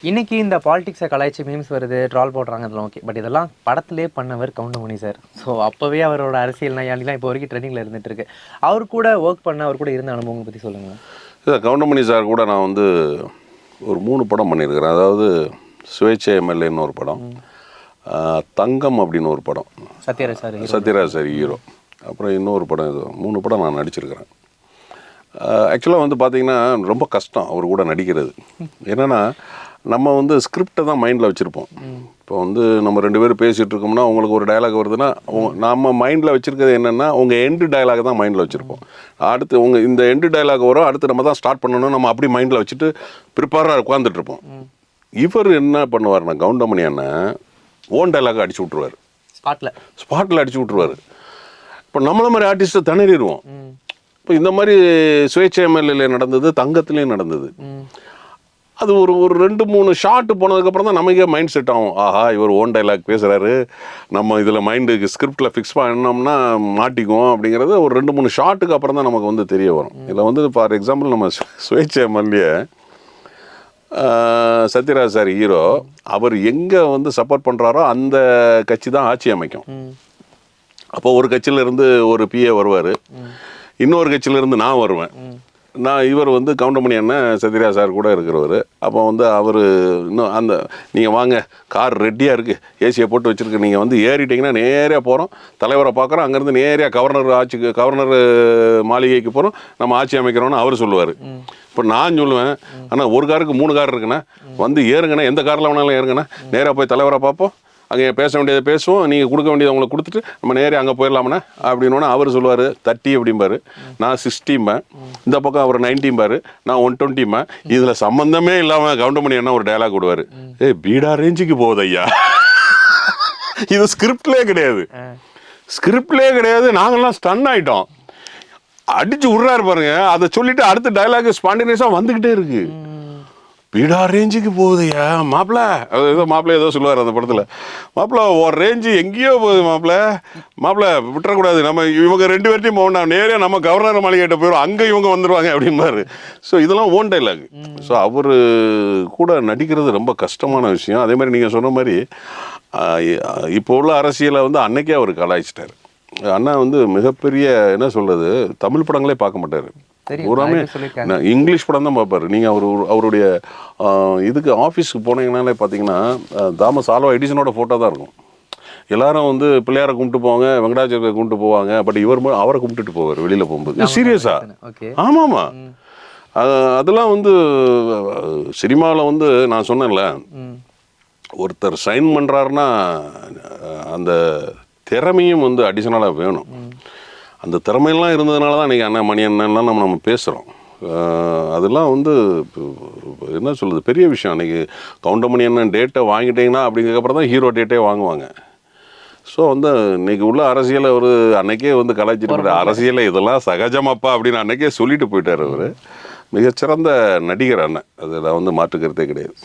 இன்னைக்கு இந்த பாலிடிக்ஸை கலாய்ச்சி மீம்ஸ் வருது, ட்ரால் போடுறாங்க, அதெல்லாம் ஓகே. பட் இதெல்லாம் படத்திலே பண்ணவர் கவுண்டமணி சார். ஸோ அப்போவே அவரோட அரசியல் நையாண்டிலாம் இப்போ வரைக்கும் ட்ரெண்டிங்கில் இருந்துட்டு இருக்கு. அவர் கூட ஒர்க் பண்ண, அவர் கூட இருந்த அனுபவங்களை பற்றி சொல்லுங்கள். சார், கவுண்டமணி சார் கூட நான் வந்து ஒரு 3 படம் பண்ணியிருக்கிறேன். அதாவது சுயேட்சை எம்எல்ஏன்னு ஒரு படம், தங்கம் அப்படின்னு ஒரு படம், சத்யராஜ் சார் ஹீரோ, அப்புறம் இன்னொரு படம், இது 3 படம் நான் நடிச்சிருக்கிறேன். ஆக்சுவலாக வந்து பார்த்திங்கன்னா ரொம்ப கஷ்டம் அவர் கூட நடிக்கிறது. என்னென்னா நம்ம வந்து ஸ்கிரிப்டை தான் மைண்டில் வச்சுருப்போம். இப்போ வந்து நம்ம 2 பேரும் பேசிகிட்டு இருக்கோம்னா உங்களுக்கு ஒரு டயலாக் வருதுன்னா நம்ம மைண்டில் வச்சுருக்கிறது என்னென்னா உங்கள் எண்டு டயலாக் தான் மைண்டில் வச்சுருப்போம். அடுத்து உங்கள் இந்த எண்டு டயலாக் வரும், அடுத்து நம்ம தான் ஸ்டார்ட் பண்ணணும், நம்ம அப்படி மைண்டில் வச்சுட்டு ப்ரிப்பேராக உட்காந்துட்ருப்போம். இவர் என்ன பண்ணுவார்னா, கவுண்டமணி அண்ணன் ஓன் டயலாக் அடிச்சு விட்ருவார், ஸ்பாட்டில் அடிச்சு விட்ருவார். இப்போ நம்மள மாதிரி ஆர்டிஸ்ட்டை திணறிடுவோம். இப்போ இந்த மாதிரி சுயேட்சை எம்எல்ஏல நடந்தது, தங்கத்துலேயும் நடந்தது. அது ஒரு 2-3 ஷார்ட் போனதுக்கப்புறம் தான் நமக்கே மைண்ட் செட் ஆகும். ஆஹா, இவர் ஓன் டைலாக் பேசுகிறாரு, நம்ம இதில் மைண்டுக்கு ஸ்கிரிப்டில் ஃபிக்ஸ் பண்ணோம்னா மாட்டிக்குவோம் அப்படிங்கிறது ஒரு 2-3 ஷார்ட்டுக்கு அப்புறம் தான் நமக்கு வந்து தெரிய வரும். இதில் வந்து ஃபார் எக்ஸாம்பிள் நம்ம சுயேட்சை எம்எல்ஏ சத்யராஜ் சார் ஹீரோ, அவர் எங்கே வந்து சப்போர்ட் பண்ணுறாரோ அந்த கட்சி தான் ஆட்சி அமைக்கும். அப்போ ஒரு கட்சியிலேருந்து ஒரு பிஏ வருவார், இன்னொரு கட்சியிலேருந்து நான் வருவேன். இவர் வந்து கவுண்டமணி அண்ணன் சத்யராஜ் சார் கூட இருக்கிறவர். அப்போ வந்து அவர் இன்னும் அந்த நீங்கள் வாங்க, கார் ரெடியாக இருக்குது, ஏசியை போட்டு வச்சுருக்கு, நீங்கள் வந்து ஏறிட்டிங்கன்னா நேராக போகிறோம், தலைவரை பார்க்குறோம், அங்கேருந்து நேராக கவர்னர் மாளிகைக்கு போகிறோம், நம்ம ஆட்சி அமைக்கிறோன்னு அவர் சொல்லுவார். இப்போ நான் சொல்லுவேன், ஆனால் ஒரு காருக்கு 3 கார் இருக்குண்ணா, வந்து ஏறுங்கண்ணா, எந்த காரில் வேணாலும் ஏறுங்கண்ணா, நேராக போய் தலைவரை பார்ப்போம், அங்கே பேச வேண்டியதை பேசுவோம், நீங்கள் கொடுக்க வேண்டியதை அவங்களை கொடுத்துட்டு நம்ம நேரே அங்கே போயிடலாம்ண்ணா அப்படின்னோன்னா அவர் சொல்லுவார் 30 அப்படிம்பாரு, நான் 60 இந்த பக்கம் அவர் 90 நான் 120. இதில் சம்மந்தமே இல்லாமல் கவுண்டமணி என்ன ஒரு டயலாக் விடுவார், பீடா ரேஞ்சுக்கு போகுது ஐயா. இது ஸ்கிரிப்ட்லேயே கிடையாது. நாங்கள்லாம் ஸ்டன் ஆகிட்டோம், அடிச்சு விட்றாரு பாருங்க. அதை சொல்லிட்டு அடுத்த டயலாக் ஸ்பான்டேனியஸாக வந்துக்கிட்டே இருக்கு. பீடா ரேஞ்சுக்கு போகுதுயா மாப்பிள்ள, ஏதோ மாப்பிள்ள ஏதோ சொல்லுவார் அந்த படத்தில், மாப்பிள்ள ஒரு ரேஞ்சு எங்கேயோ போகுது மாப்பிள்ள விட்டுறக்கூடாது, நம்ம இவங்க 2 பேர்ட்டையும் போகணும், நேரே நம்ம கவர்னர் மாளிகைகிட்ட போயிடும், அங்கே இவங்க வந்துடுவாங்க அப்படின்பாரு. ஸோ இதெல்லாம் ஓன் டைலாக். ஸோ அவர் கூட நடிக்கிறது ரொம்ப கஷ்டமான விஷயம். அதே மாதிரி நீங்கள் சொன்ன மாதிரி இப்போ உள்ள அரசியலை வந்து அன்னைக்கே அவர் கலாய்ச்சிட்டார். அண்ணா வந்து மிகப்பெரிய என்ன சொல்கிறது, தமிழ் படங்களே பார்க்க மாட்டார், பூராமே இங்கிலீஷ் படம் தான் பார்ப்பார். நீங்கள் அவருடைய இதுக்கு ஆஃபீஸுக்கு போனீங்கனாலே பார்த்தீங்கன்னா தாமஸ் ஆல்வா எடிசனோட ஃபோட்டோ தான் இருக்கும். எல்லாரும் வந்து பிள்ளையாரை கும்பிட்டு போவாங்க, வெங்கடாச்சலத்தை கும்பிட்டு போவாங்க, பட் இவர் அவரை கும்பிட்டுட்டு போவார் வெளியில் போகும்போது. சீரியஸாக ஆமாம்மா, அதெல்லாம் வந்து சினிமாவில் வந்து நான் சொன்னேன்ல, ஒருத்தர் சைன் பண்ணுறாருன்னா அந்த திறமையும் வந்து அடிஷனலாக வேணும். அந்த திறமையெல்லாம் இருந்ததுனால தான் இன்றைக்கி அண்ணன் மணி அண்ணன்லாம் நம்ம பேசுகிறோம். அதெல்லாம் வந்து என்ன சொல்கிறது, பெரிய விஷயம். அன்றைக்கி கவுண்டமணி அண்ணன் டேட்டை வாங்கிட்டீங்கன்னா அப்படிங்கிறதுக்கப்புறம் தான் ஹீரோ டேட்டே வாங்குவாங்க. ஸோ வந்து இன்றைக்கி உள்ள அரசியலை ஒரு அன்னைக்கே வந்து கலாய்ச்சிட்டு அரசியலை இதெல்லாம் சகஜமாப்பா அப்படின்னு அன்றைக்கே சொல்லிட்டு போயிட்டார். அவர் மிகச்சிறந்த நடிகர் அண்ணன், அதில் வந்து மாற்றுக்கிறதே கிடையாது.